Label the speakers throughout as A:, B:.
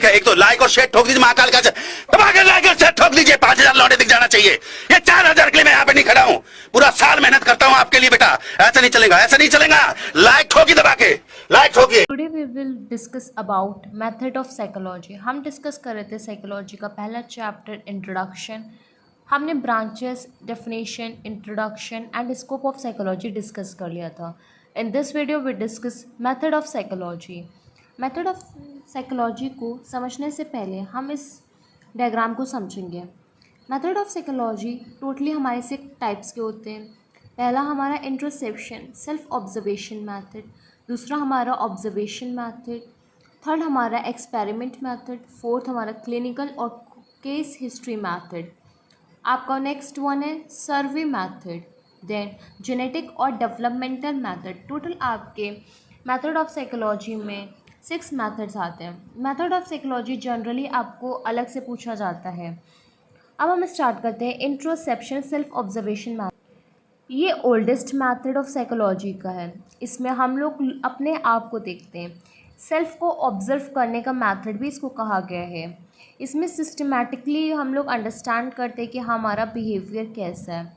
A: है। एक तो लाइक और शेयर ठोक दीजिए, महाकाल का दबा के लाइक और शेयर ठोक दीजिए। 5,000 लौटे दिख जाना चाहिए। ये 4,000 के लिए मैं यहाँ पे नहीं खड़ा हूँ, पूरा साल मेहनत करता हूँ आपके लिए बेटा। ऐसा नहीं चलेगा, ऐसा नहीं चलेगा। लाइक ठोकी, दबा के लाइक ठोकिए।
B: Today we will discuss about method of psychology. हम डिस्कस कर रहे थे साइकोलॉजी का पहला चैप्टर इंट्रोडक्शन। हमने branches, definition, introduction and scope of psychology discuss कर लिया था। In this video we discuss method of psychology. Method of psychology को समझने से पहले हम इस डायग्राम को समझेंगे। मेथड ऑफ साइकोलॉजी टोटली हमारे 6 टाइप्स के होते हैं। पहला हमारा इंट्रोसेप्शन, सेल्फ ऑब्जर्वेशन मेथड। दूसरा हमारा ऑब्जर्वेशन मेथड। थर्ड हमारा एक्सपेरिमेंट मेथड। फोर्थ हमारा क्लिनिकल और केस हिस्ट्री मेथड। आपका नेक्स्ट वन है सर्वे मेथड, देन जेनेटिक और डेवलपमेंटल मेथड। टोटल आपके मेथड ऑफ साइकोलॉजी में 6 मेथड्स आते हैं। मेथड ऑफ साइकोलॉजी जनरली आपको अलग से पूछा जाता है। अब हम स्टार्ट करते हैं इंट्रोसेप्शन सेल्फ ऑब्जर्वेशन मेथड। ये ओल्डेस्ट मेथड ऑफ साइकोलॉजी का है। इसमें हम लोग अपने आप को देखते हैं। सेल्फ को ऑब्जर्व करने का मेथड भी इसको कहा गया है। इसमें सिस्टमैटिकली हम लोग अंडरस्टैंड करते हैं कि हमारा बिहेवियर कैसा है।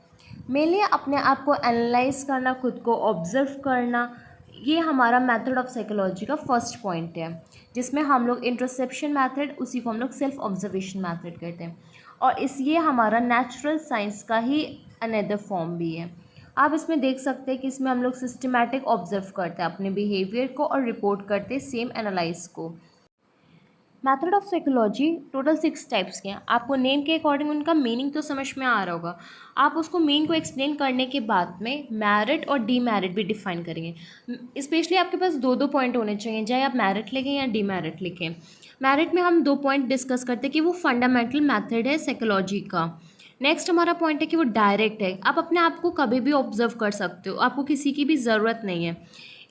B: मेनली अपने आप को एनालाइज करना, खुद को ऑब्जर्व करना, ये हमारा मेथड ऑफ साइकोलॉजी का फर्स्ट पॉइंट है, जिसमें हम लोग इंट्रोसेप्शन मेथड, उसी को हम लोग सेल्फ ऑब्जर्वेशन मेथड कहते हैं। और ये हमारा नेचुरल साइंस का ही अनदर फॉर्म भी है। आप इसमें देख सकते हैं कि इसमें हम लोग सिस्टमैटिक ऑब्जर्व करते हैं अपने बिहेवियर को और रिपोर्ट करते हैं सेम एनालाइज को। Method of psychology total 6 types के हैं। आपको नेम के अकॉर्डिंग उनका मीनिंग तो समझ में आ रहा होगा। आप उसको मीन को एक्सप्लेन करने के बाद में मेरिट और डीमेरिट भी डिफाइन करेंगे। स्पेशली आपके पास 2 पॉइंट होने चाहिए, चाहे आप मेरिट लिखें या डीमेरिट लिखें। मेरिट में हम 2 पॉइंट डिस्कस करते हैं कि वो फंडामेंटल मेथड है साइकोलॉजी का। नेक्स्ट हमारा पॉइंट है कि वो डायरेक्ट है। आप अपने आप को कभी भी ऑब्जर्व कर सकते हो, आपको किसी की भी ज़रूरत नहीं है।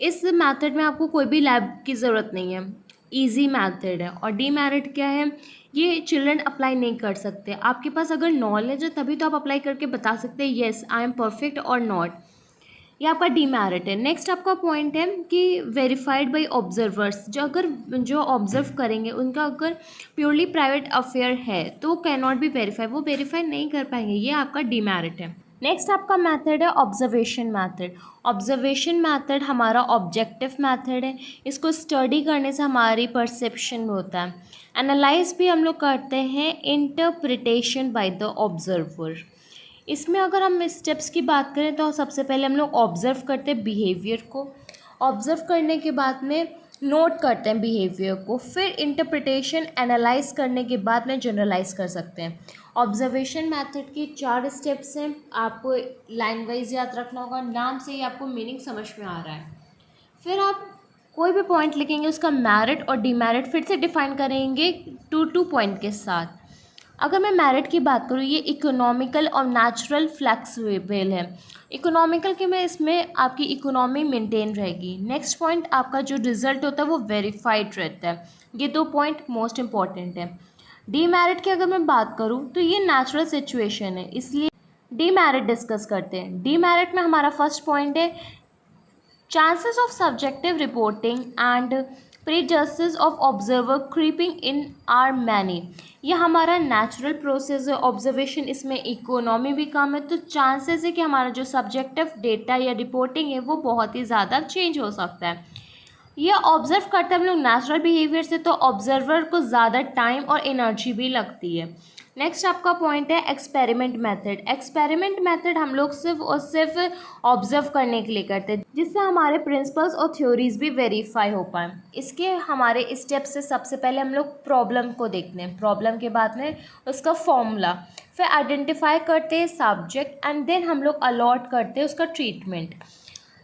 B: इस मेथड में आपको कोई भी लैब की ज़रूरत नहीं है, इजी मेथड है। और डीमेरिट क्या है, ये चिल्ड्रन अप्लाई नहीं कर सकते। आपके पास अगर नॉलेज है तभी तो आप अप्लाई करके बता सकते हैं येस आई एम परफेक्ट और नॉट। ये आपका डीमेरिट है। नेक्स्ट आपका पॉइंट है कि वेरीफाइड बाय ऑब्जर्वर्स, जो ऑब्जर्व करेंगे उनका अगर प्योरली प्राइवेट अफेयर है तो वो कैन नॉट बी वेरीफाई, वो वेरीफाई नहीं कर पाएंगे। ये आपका डीमेरिट है। नेक्स्ट आपका मेथड है ऑब्जर्वेशन मेथड। ऑब्जर्वेशन मेथड हमारा ऑब्जेक्टिव मेथड है। इसको स्टडी करने से हमारी परसेप्शन होता है। एनालाइज भी हम लोग करते हैं इंटरप्रिटेशन बाय द ऑब्जर्वर। इसमें अगर हम स्टेप्स की बात करें तो सबसे पहले हम लोग ऑब्जर्व करते हैं बिहेवियर को। ऑब्जर्व करने के बाद में नोट करते हैं बिहेवियर को, फिर इंटरप्रिटेशन एनालाइज करने के बाद में जनरलाइज कर सकते हैं। ऑब्जर्वेशन मेथड की 4 स्टेप्स हैं। आपको लाइन वाइज याद रखना होगा, नाम से ही आपको मीनिंग समझ में आ रहा है। फिर आप कोई भी पॉइंट लिखेंगे उसका मेरिट और डीमेरिट फिर से डिफाइन करेंगे 2 पॉइंट के साथ। अगर मैं मेरिट की बात करूँ, ये इकोनॉमिकल और नेचुरल फ्लेक्सिबल है। इकोनॉमिकल के में इसमें आपकी इकोनॉमी मेंटेन रहेगी। नेक्स्ट पॉइंट आपका जो रिजल्ट होता है वो वेरीफाइड रहता है। ये 2 पॉइंट मोस्ट इंपॉर्टेंट है। डीमेरिट की अगर मैं बात करूँ तो ये नेचुरल सिचुएशन है, इसलिए डीमेरिट डिस्कस करते हैं। डीमेरिट में हमारा फर्स्ट पॉइंट है chances of subjective reporting and prejudice of observer creeping in are many. ये हमारा नेचुरल प्रोसेस है ऑब्जर्वेशन, इसमें इकोनॉमी भी कम है, तो चांसेस है कि हमारा जो सब्जेक्टिव डेटा या रिपोर्टिंग है वो बहुत ही ज़्यादा चेंज हो सकता है। ये ऑब्जर्व करते हैं हम लोग नेचुरल बिहेवियर से, तो ऑब्जर्वर को ज़्यादा टाइम और एनर्जी भी लगती है। नेक्स्ट आपका पॉइंट है एक्सपेरिमेंट मेथड। एक्सपेरिमेंट मेथड हम लोग सिर्फ और सिर्फ ऑब्जर्व करने के लिए करते हैं, जिससे हमारे प्रिंसिपल्स और थ्योरीज भी वेरीफाई हो पाए। इसके हमारे स्टेप्स से सबसे पहले हम लोग प्रॉब्लम को देखते हैं, प्रॉब्लम के बाद में उसका फॉर्मूला, फिर आइडेंटिफाई करते हैं सब्जेक्ट एंड देन हम लोग अलॉट करते हैं उसका ट्रीटमेंट।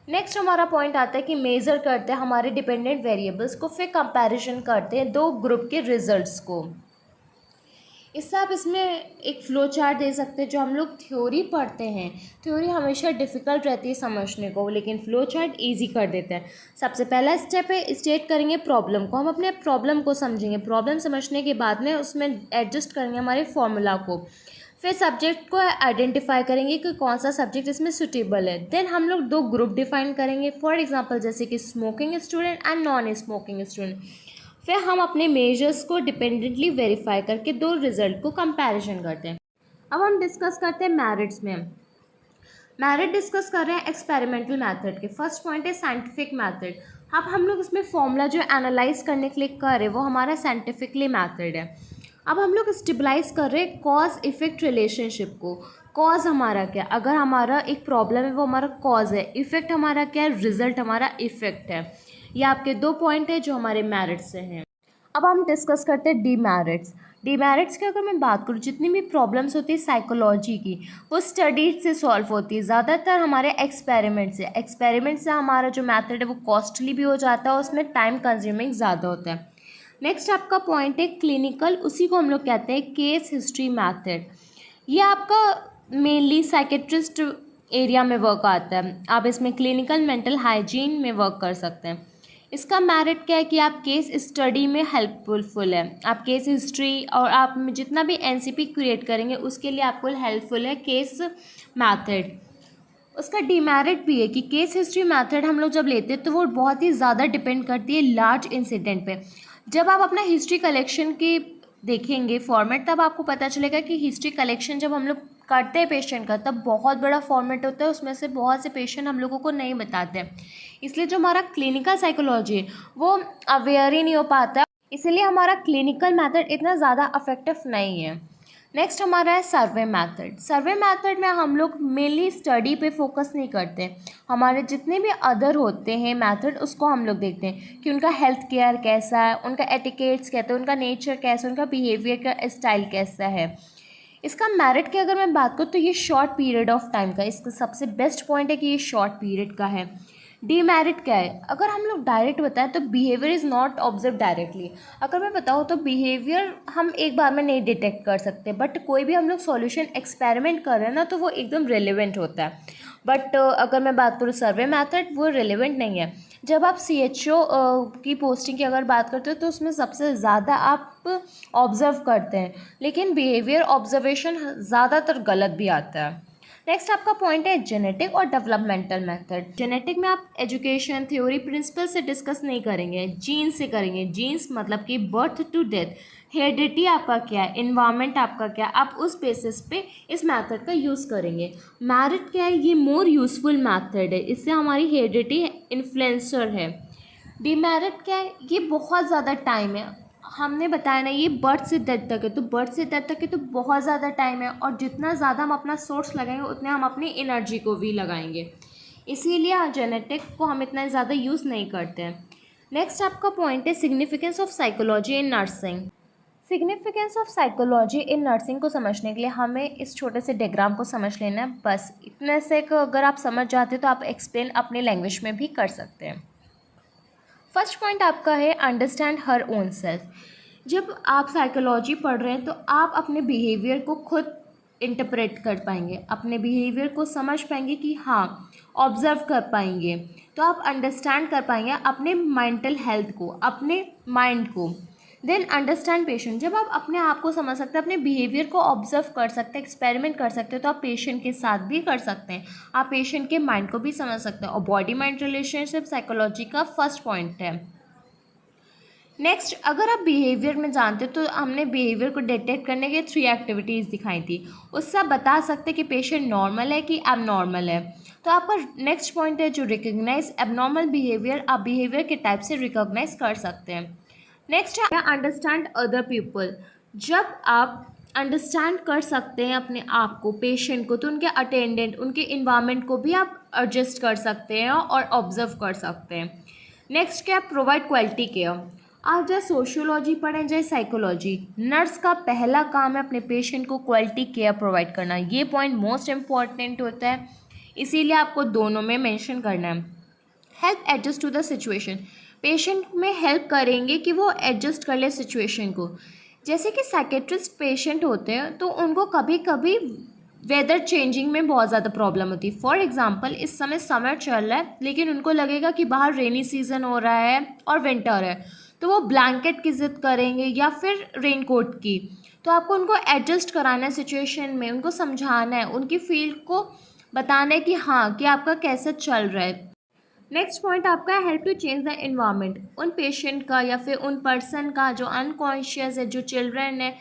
B: नेक्स्ट हमारा पॉइंट आता है कि मेज़र करते हैं हमारे डिपेंडेंट वेरिएबल्स को, फिर कंपैरिजन करते हैं 2 ग्रुप के रिजल्ट्स को। इससे आप इसमें एक फ्लो चार्ट दे सकते हैं। जो हम लोग थ्योरी पढ़ते हैं, थ्योरी हमेशा डिफ़िकल्ट रहती है समझने को, लेकिन फ्लो चार्ट इजी कर देते हैं। सबसे पहला स्टेप है स्टेट करेंगे प्रॉब्लम को, हम अपने प्रॉब्लम को समझेंगे। प्रॉब्लम समझने के बाद में उसमें एडजस्ट करेंगे हमारे फॉर्मूला को। फिर सब्जेक्ट को आइडेंटिफाई करेंगे कि कौन सा सब्जेक्ट इसमें सुटेबल है। देन हम लोग 2 ग्रुप डिफाइन करेंगे, फॉर एग्जांपल जैसे कि smoking student and non smoking student. फिर हम अपने मेजर्स को डिपेंडेंटली वेरीफाई करके दो रिजल्ट को कंपैरिजन करते हैं। अब हम डिस्कस करते हैं मेरिट्स में। मेरिट डिस्कस कर रहे हैं एक्सपेरिमेंटल मेथड के। फर्स्ट पॉइंट है साइंटिफिक मेथड। अब हम लोग इसमें फॉर्मूला जो एनालाइज करने के लिए कर रहे हैं वो हमारा साइंटिफिकली मेथड है। अब हम लोग स्टेबलाइज कर रहे हैं कॉज इफेक्ट रिलेशनशिप को। कॉज हमारा क्या, अगर हमारा एक प्रॉब्लम है वो हमारा कॉज है, इफेक्ट हमारा क्या है, रिजल्ट हमारा इफेक्ट है। ये आपके दो पॉइंट है जो हमारे मेरिट से हैं। अब हम डिस्कस करते हैं डीमेरिट्स। डीमेरिट्स की अगर मैं बात करूँ, जितनी भी प्रॉब्लम्स होती है साइकोलॉजी की वो स्टडीज से सॉल्व होती है, ज़्यादातर हमारे एक्सपेरिमेंट से हमारा जो मेथड है वो कॉस्टली भी हो जाता है और उसमें टाइम कंज्यूमिंग ज़्यादा होता है। नेक्स्ट आपका पॉइंट है क्लिनिकल, उसी को हम लोग कहते हैं केस हिस्ट्री मेथड। ये आपका मेनली साइकेट्रिस्ट एरिया में वर्क आता है। आप इसमें क्लिनिकल मेंटल हाइजीन में वर्क कर सकते हैं। इसका मेरिट क्या है कि आप केस स्टडी में हेल्पफुल है। आप केस हिस्ट्री और आप जितना भी एनसीपी क्रिएट करेंगे उसके लिए आपको हेल्पफुल है केस मेथड। उसका डीमेरिट भी है कि केस हिस्ट्री मेथड हम लोग जब लेते हैं तो वो बहुत ही ज़्यादा डिपेंड करती है लार्ज इंसिडेंट पे। जब आप अपना हिस्ट्री कलेक्शन की देखेंगे फॉर्मेट तब आपको पता चलेगा कि हिस्ट्री कलेक्शन जब हम लोग करते हैं पेशेंट का तब बहुत बड़ा फॉर्मेट होता है, उसमें से बहुत से पेशेंट हम लोगों को नहीं बताते हैं। इसलिए जो हमारा क्लिनिकल साइकोलॉजी है वो अवेयर ही नहीं हो पाता है, इसीलिए हमारा क्लिनिकल मेथड इतना ज़्यादा इफेक्टिव नहीं है। नेक्स्ट हमारा है सर्वे मेथड। सर्वे मेथड में हम लोग मेनली स्टडी पे फोकस नहीं करते। हमारे जितने भी अदर होते हैं मेथड उसको हम लोग देखते हैं कि उनका हेल्थ केयर कैसा है, उनका एटिकेट्स कहते हैं, उनका नेचर कैसा है, उनका बिहेवियर का स्टाइल कैसा है। इसका मेरिट की अगर मैं बात करूँ तो ये शॉर्ट पीरियड ऑफ टाइम का, इसका सबसे बेस्ट पॉइंट है कि ये शॉर्ट पीरियड का है। डीमेरिट क्या है, अगर हम लोग डायरेक्ट बताएं तो behaviour is not observe directly. अगर मैं बताऊँ तो बिहेवियर हम एक बार में नहीं डिटेक्ट कर सकते, बट कोई भी हम लोग सॉल्यूशन एक्सपेरिमेंट कर रहे हैं ना तो वो एकदम रेलेवेंट होता है। बट अगर मैं बात करूँ सर्वे मेथड वो रेलेवेंट नहीं है। जब आप CHO की पोस्टिंग की अगर बात करते हो तो उसमें सबसे ज़्यादा आप ऑब्ज़र्व करते हैं, लेकिन बिहेवियर ऑब्जर्वेशन ज़्यादातर गलत भी आता है। नेक्स्ट आपका पॉइंट है जेनेटिक और डेवलपमेंटल मेथड। जेनेटिक में आप एजुकेशन थ्योरी प्रिंसिपल से डिस्कस नहीं करेंगे, जीन्स से करेंगे। जीन्स मतलब कि बर्थ टू डेथ, हेरिडिटी आपका क्या है, इन्वायरमेंट आपका क्या, आप उस बेसिस पे इस मेथड का यूज़ करेंगे। मेरिट क्या है, ये मोर यूज़फुल मेथड है, इससे हमारी हेरिडिटी इन्फ्लुएंसर है। डीमेरिट क्या है, ये बहुत ज़्यादा टाइम है। हमने बताया ना ये बर्थ से डेथ तक है, तो बर्थ से डेथ तक है तो बहुत ज़्यादा टाइम है, और जितना ज़्यादा हम अपना सोर्स लगाएंगे उतने हम अपनी एनर्जी को भी लगाएंगे, इसीलिए जेनेटिक को हम इतना ज़्यादा यूज़ नहीं करते हैं। नेक्स्ट आपका पॉइंट है significance of psychology in nursing. Significance of psychology in nursing को समझने के लिए हमें इस छोटे से डायग्राम को समझ लेना है, बस इतने से अगर आप समझ जाते तो आप एक्सप्लेन अपनी लैंग्वेज में भी कर सकते हैं। फर्स्ट पॉइंट आपका है अंडरस्टैंड हर ओन सेल्फ। जब आप साइकोलॉजी पढ़ रहे हैं तो आप अपने बिहेवियर को खुद इंटरप्रेट कर पाएंगे, अपने बिहेवियर को समझ पाएंगे कि हाँ, ऑब्जर्व कर पाएंगे, तो आप अंडरस्टैंड कर पाएंगे अपने मेंटल हेल्थ को, अपने माइंड को। Then understand patient. जब आप अपने आप को समझ सकते हैं, अपने बिहेवियर को ऑब्जर्व कर सकते हैं, एक्सपेरिमेंट कर सकते हैं, तो आप पेशेंट के साथ भी कर सकते हैं, आप पेशेंट के माइंड को भी समझ सकते हैं। और बॉडी माइंड रिलेशनशिप साइकोलॉजी का फर्स्ट पॉइंट है। नेक्स्ट, अगर आप बिहेवियर में जानते हो तो हमने बिहेवियर को डिटेक्ट करने के 3 एक्टिविटीज़ दिखाई थी, उससे आप बता सकते हैं कि पेशेंट नॉर्मल है कि एबनॉर्मल है। तो आपका नेक्स्ट पॉइंट है जो रिकग्नाइज एबनॉर्मल बिहेवियर, आप बिहेवियर के टाइप से रिकॉग्नाइज कर सकते हैं। नेक्स्ट है अंडरस्टैंड अदर पीपल। जब आप अंडरस्टैंड कर सकते हैं अपने आप को, पेशेंट को, तो उनके अटेंडेंट, उनके इन्वायरमेंट को भी आप एडजस्ट कर सकते हैं और ऑब्जर्व कर सकते हैं। नेक्स्ट क्या, प्रोवाइड क्वालिटी केयर। आप चाहे सोशियोलॉजी पढ़ें चाहे साइकोलॉजी, नर्स का पहला काम है अपने पेशेंट को क्वालिटी केयर प्रोवाइड करना। ये पॉइंट मोस्ट इम्पॉर्टेंट होता है, इसीलिए आपको दोनों में मेंशन करना है। Help adjust to the situation. Patient में हेल्प करेंगे कि वो एडजस्ट कर ले सिचुएशन को। जैसे कि साइकेट्रिस्ट पेशेंट होते हैं तो उनको कभी कभी वेदर चेंजिंग में बहुत ज़्यादा प्रॉब्लम होती है। फॉर एग्जांपल इस समय समर चल रहा है लेकिन उनको लगेगा कि बाहर रेनी सीज़न हो रहा है और विंटर है, तो वो ब्लैंकेट की ज़िद करेंगे या फिर रेनकोट की। तो आपको उनको एडजस्ट कराना है सिचुएशन में, उनको समझाना है, उनकी फील्ड को बताना है कि हाँ कि आपका कैसे चल रहा है। नेक्स्ट पॉइंट आपका है help to change the environment. उन पेशेंट का या फिर उन पर्सन का जो अनकॉन्शियस है, जो चिल्ड्रन है,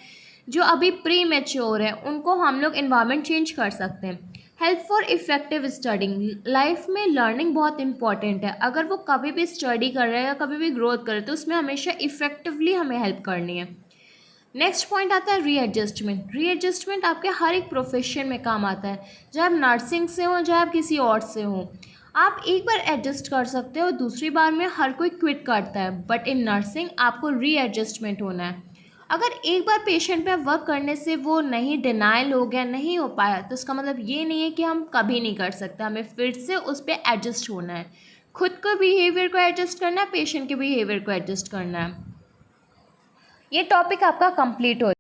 B: जो अभी प्री मैच्योर है, उनको हम लोग इन्वायरमेंट चेंज कर सकते हैं। Help for effective studying. Life में लर्निंग बहुत इंपॉर्टेंट है। अगर वो कभी भी स्टडी कर रहे हैं या कभी भी ग्रोथ कर रहे हैं तो उसमें हमेशा इफ़ेक्टिवली हमें हेल्प करनी है। नेक्स्ट पॉइंट आता है रीएडजस्टमेंट। रीएडजस्टमेंट आपके हर एक प्रोफेशन में काम आता है, चाहे आप नर्सिंग से हो चाहे आप किसी और से हो। आप एक बार एडजस्ट कर सकते हो, दूसरी बार में हर कोई क्विट करता है, बट इन नर्सिंग आपको रीएडजस्टमेंट होना है। अगर एक बार पेशेंट पे वर्क करने से वो नहीं डिनाइल हो गया, नहीं हो पाया, तो इसका मतलब ये नहीं है कि हम कभी नहीं कर सकते। हमें फिर से उस पर एडजस्ट होना है, खुद को बिहेवियर को एडजस्ट करना है, पेशेंट के बिहेवियर को एडजस्ट करना है। ये टॉपिक आपका कंप्लीट हो